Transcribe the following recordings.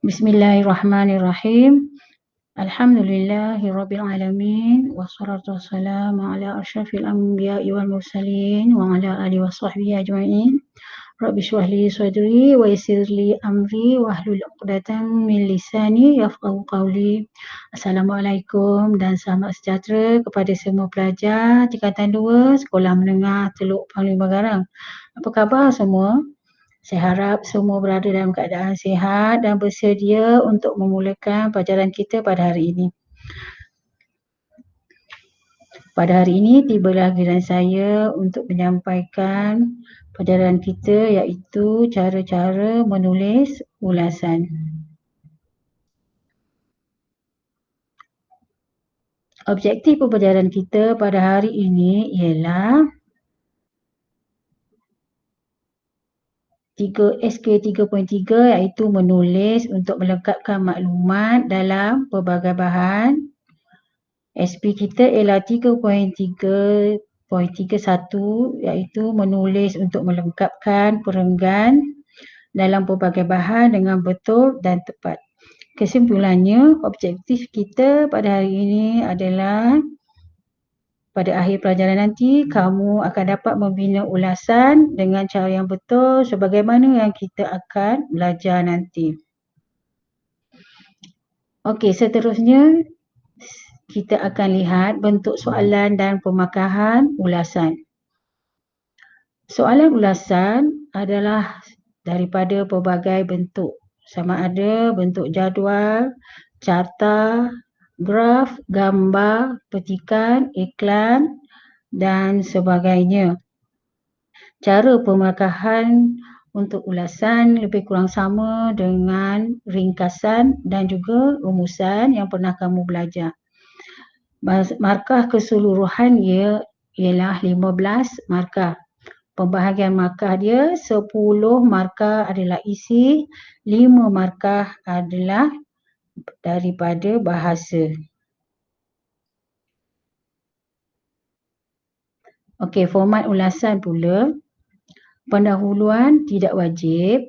Bismillahirrahmanirrahim. Alhamdulillahirabbil alamin wassalatu wassalamu ala asyrafil anbiya'i wal mursalin wa ala alihi washabbihi ajmain. Rabbi shrah li sadri wa yassir li amri wahlul 'uqdatam min lisani yafqahu qawli. Assalamualaikum dan selamat sejahtera kepada semua pelajar tingkatan 2 Sekolah Menengah Teluk Panglima Garang. Apa khabar semua? Saya harap semua berada dalam keadaan sihat dan bersedia untuk memulakan pelajaran kita pada hari ini. Pada hari ini tibalah giliran saya untuk menyampaikan pelajaran kita iaitu cara-cara menulis ulasan. Objektif pembelajaran kita pada hari ini ialah SK 3.3 iaitu menulis untuk melengkapkan maklumat dalam pelbagai bahan. SP kita ialah 3.3.31 iaitu menulis untuk melengkapkan perenggan dalam pelbagai bahan dengan betul dan tepat. Kesimpulannya, objektif kita pada hari ini adalah pada akhir pelajaran nanti, kamu akan dapat membina ulasan dengan cara yang betul sebagaimana yang kita akan belajar nanti. Okey, seterusnya kita akan lihat bentuk soalan dan pemakahan ulasan. Soalan ulasan adalah daripada pelbagai bentuk. Sama ada bentuk jadual, carta, graf, gambar, petikan, iklan dan sebagainya. Cara pemakahan untuk ulasan lebih kurang sama dengan ringkasan dan juga rumusan yang pernah kamu belajar. Markah keseluruhan ialah 15 markah. Pembahagian markah dia 10 markah adalah isi, 5 markah adalah daripada bahasa. Okey, format ulasan pula. Pendahuluan tidak wajib.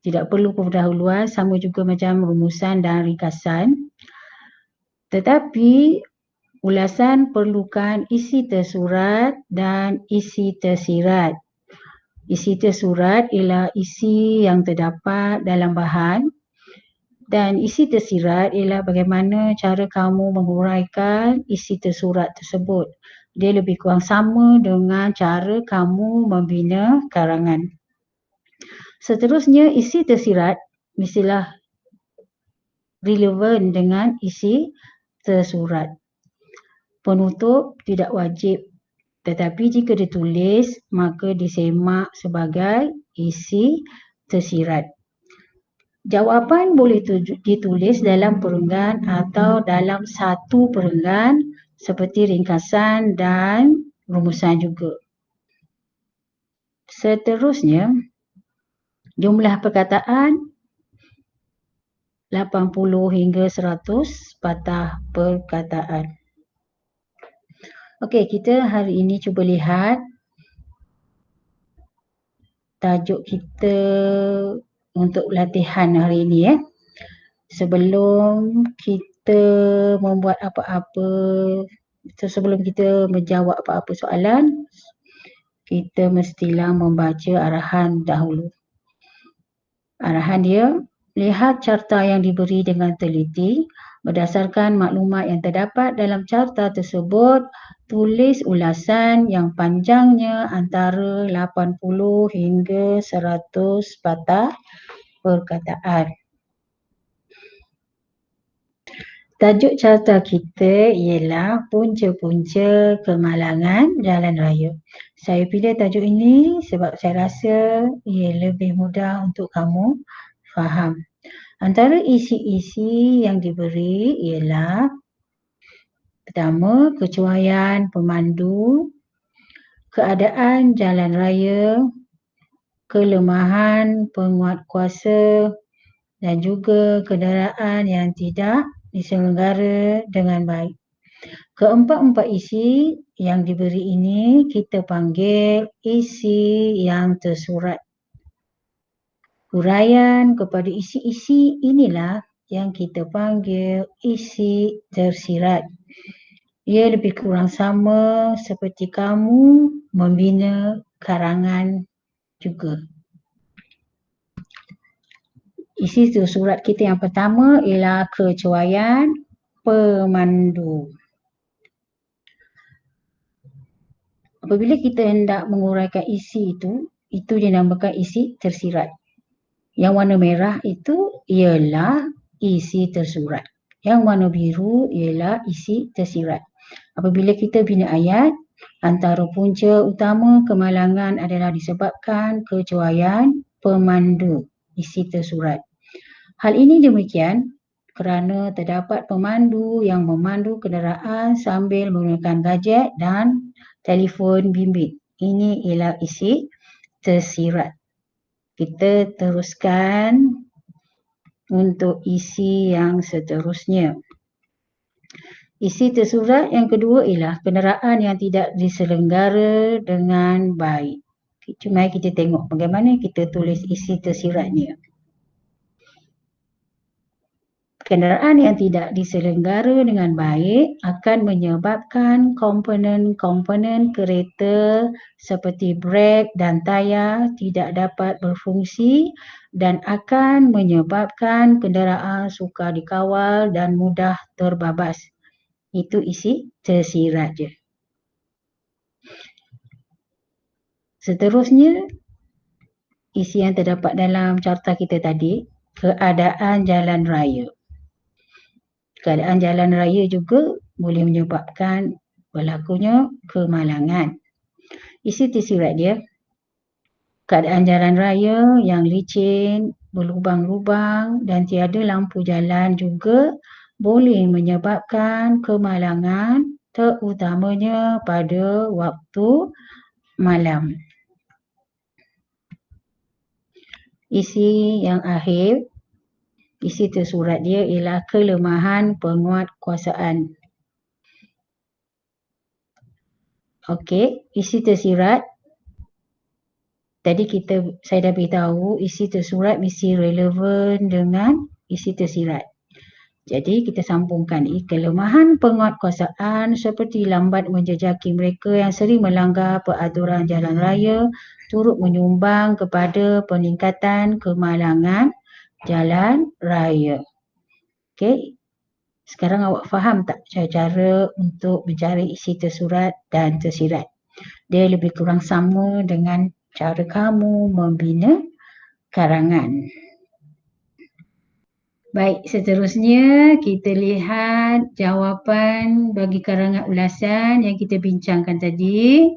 Tidak perlu pendahuluan, sama juga macam rumusan dan ringkasan. Tetapi ulasan perlukan isi tersurat dan isi tersirat. Isi tersurat ialah isi yang terdapat dalam bahan dan isi tersirat ialah bagaimana cara kamu menguraikan isi tersurat tersebut. Dia lebih kurang sama dengan cara kamu membina karangan. Seterusnya, isi tersirat mestilah relevan dengan isi tersurat. Penutup tidak wajib, tetapi jika ditulis maka disemak sebagai isi tersirat. Jawapan boleh ditulis dalam perenggan atau dalam satu perenggan seperti ringkasan dan rumusan juga. Seterusnya, jumlah perkataan 80 hingga 100 patah perkataan. Okey, kita hari ini cuba lihat tajuk kita untuk latihan hari ini. Sebelum kita membuat apa-apa, sebelum kita menjawab apa-apa soalan, kita mestilah membaca arahan dahulu. Arahan dia, lihat carta yang diberi dengan teliti. Berdasarkan maklumat yang terdapat dalam carta tersebut, tulis ulasan yang panjangnya antara 80 hingga 100 patah perkataan. Tajuk carta kita ialah punca-punca kemalangan jalan raya. Saya pilih tajuk ini sebab saya rasa ia lebih mudah untuk kamu faham. Antara isi-isi yang diberi ialah pertama, kecuaian pemandu, keadaan jalan raya, kelemahan penguatkuasa dan juga kenderaan yang tidak diselenggara dengan baik. Keempat-empat isi yang diberi ini kita panggil isi yang tersurat. Huraian kepada isi-isi inilah yang kita panggil isi tersirat. Ia lebih kurang sama seperti kamu membina karangan juga. Isi tersurat kita yang pertama ialah kecuaian pemandu. Apabila kita hendak menguraikan isi itu dinamakan isi tersirat. Yang warna merah itu ialah isi tersurat. Yang warna biru ialah isi tersirat. Apabila kita bina ayat, antara punca utama kemalangan adalah disebabkan kecuaian pemandu isi tersurat. Hal ini demikian kerana terdapat pemandu yang memandu kenderaan sambil menggunakan gadget dan telefon bimbit. Ini ialah isi tersirat. Kita teruskan untuk isi yang seterusnya. Isi tersurat yang kedua ialah kenderaan yang tidak diselenggara dengan baik. Mari kita tengok bagaimana kita tulis isi tersiratnya. Kenderaan yang tidak diselenggara dengan baik akan menyebabkan komponen-komponen kereta seperti brek dan tayar tidak dapat berfungsi dan akan menyebabkan kenderaan sukar dikawal dan mudah terbabas. Itu isi tersirat je. Seterusnya, isi yang terdapat dalam carta kita tadi, keadaan jalan raya. Keadaan jalan raya juga boleh menyebabkan berlakunya kemalangan. Isi tersirat dia, keadaan jalan raya yang licin, berlubang-lubang dan tiada lampu jalan juga boleh menyebabkan kemalangan terutamanya pada waktu malam. Isi yang akhir, isi tersurat dia ialah kelemahan penguatkuasaan. Okey, isi tersirat. Tadi saya dah beritahu isi tersurat mesti relevan dengan isi tersirat. Jadi kita sambungkan kelemahan penguatkuasaan seperti lambat menjejaki mereka yang sering melanggar peraturan jalan raya turut menyumbang kepada peningkatan kemalangan jalan raya. Okey. Sekarang awak faham tak cara-cara untuk mencari isi tersurat dan tersirat? Dia lebih kurang sama dengan cara kamu membina karangan. Baik, seterusnya kita lihat jawapan bagi karangan ulasan yang kita bincangkan tadi.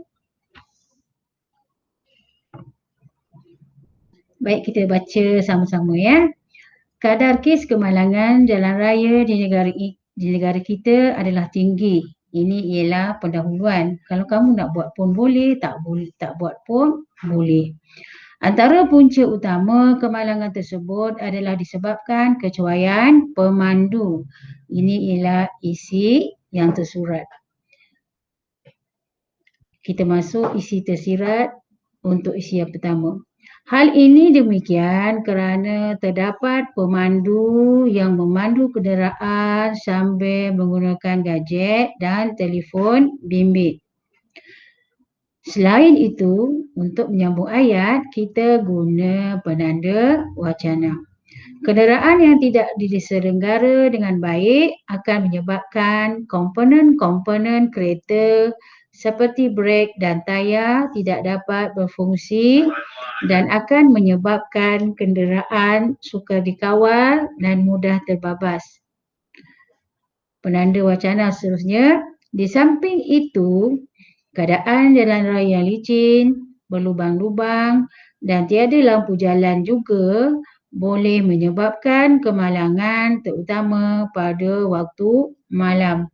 Baik, kita baca sama-sama ya. Kadar kes kemalangan jalan raya di negara kita adalah tinggi. Ini ialah pendahuluan. Kalau kamu nak buat pun boleh, tak buat pun boleh. Antara punca utama kemalangan tersebut adalah disebabkan kecuaian pemandu. Ini ialah isi yang tersurat. Kita masuk isi tersirat untuk isi yang pertama. Hal ini demikian kerana terdapat pemandu yang memandu kenderaan sambil menggunakan gadget dan telefon bimbit. Selain itu, untuk menyambung ayat, kita guna penanda wacana. Kenderaan yang tidak diselenggara dengan baik akan menyebabkan komponen-komponen kereta seperti brek dan tayar tidak dapat berfungsi dan akan menyebabkan kenderaan sukar dikawal dan mudah terbabas. Penanda wacana seterusnya, di samping itu, keadaan jalan raya yang licin, berlubang-lubang dan tiada lampu jalan juga boleh menyebabkan kemalangan terutama pada waktu malam.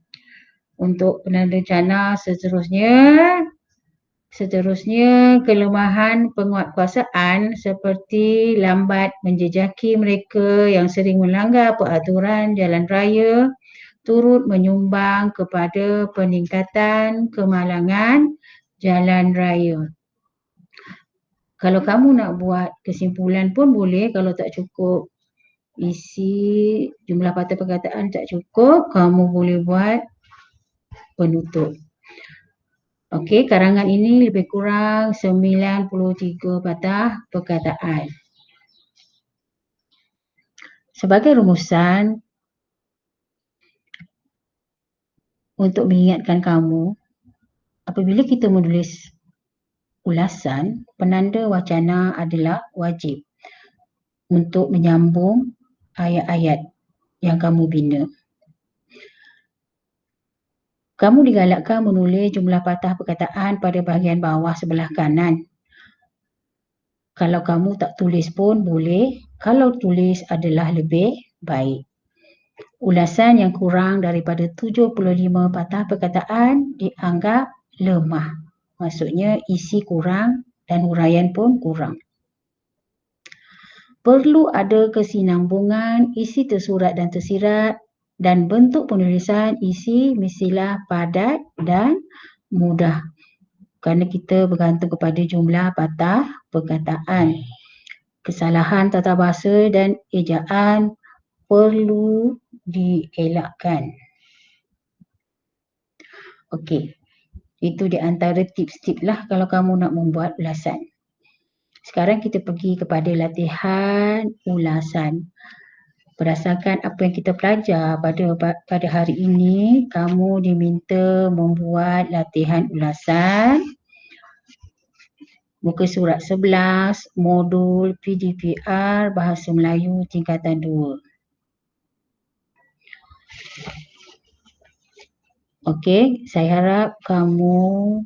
Untuk penanda wacana seterusnya kelemahan penguatkuasaan seperti lambat menjejaki mereka yang sering melanggar peraturan jalan raya turut menyumbang kepada peningkatan kemalangan jalan raya. Kalau kamu nak buat kesimpulan pun boleh, kalau tak cukup isi jumlah patah perkataan tak cukup, kamu boleh buat penutup. Okey, karangan ini lebih kurang 93 patah perkataan. Sebagai rumusan, untuk mengingatkan kamu, apabila kita menulis ulasan, penanda wacana adalah wajib untuk menyambung ayat-ayat yang kamu bina. Kamu digalakkan menulis jumlah patah perkataan pada bahagian bawah sebelah kanan. Kalau kamu tak tulis pun boleh, kalau tulis adalah lebih baik. Ulasan yang kurang daripada 75 patah perkataan dianggap lemah. Maksudnya isi kurang dan huraian pun kurang. Perlu ada kesinambungan isi tersurat dan tersirat dan bentuk penulisan isi mestilah padat dan mudah. Kerana kita bergantung kepada jumlah patah perkataan. Kesalahan tata bahasa dan ejaan perlu dielakkan. Okey, itu di antara tips-tips lah kalau kamu nak membuat ulasan. Sekarang kita pergi kepada latihan ulasan. Berdasarkan apa yang kita belajar pada hari ini, kamu diminta membuat latihan ulasan. Muka surat 11, modul PDPR Bahasa Melayu tingkatan 2. Okey, saya harap kamu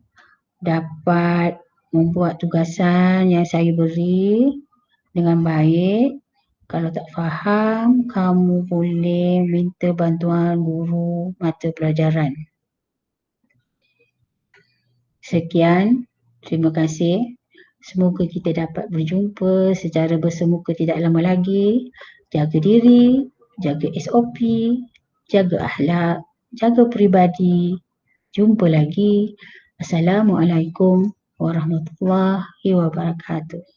dapat membuat tugasan yang saya beri dengan baik. Kalau tak faham, kamu boleh minta bantuan guru mata pelajaran. Sekian, terima kasih. Semoga kita dapat berjumpa secara bersemuka tidak lama lagi. Jaga diri, jaga SOP, jaga akhlak, jaga peribadi. Jumpa lagi. Assalamualaikum warahmatullahi wabarakatuh.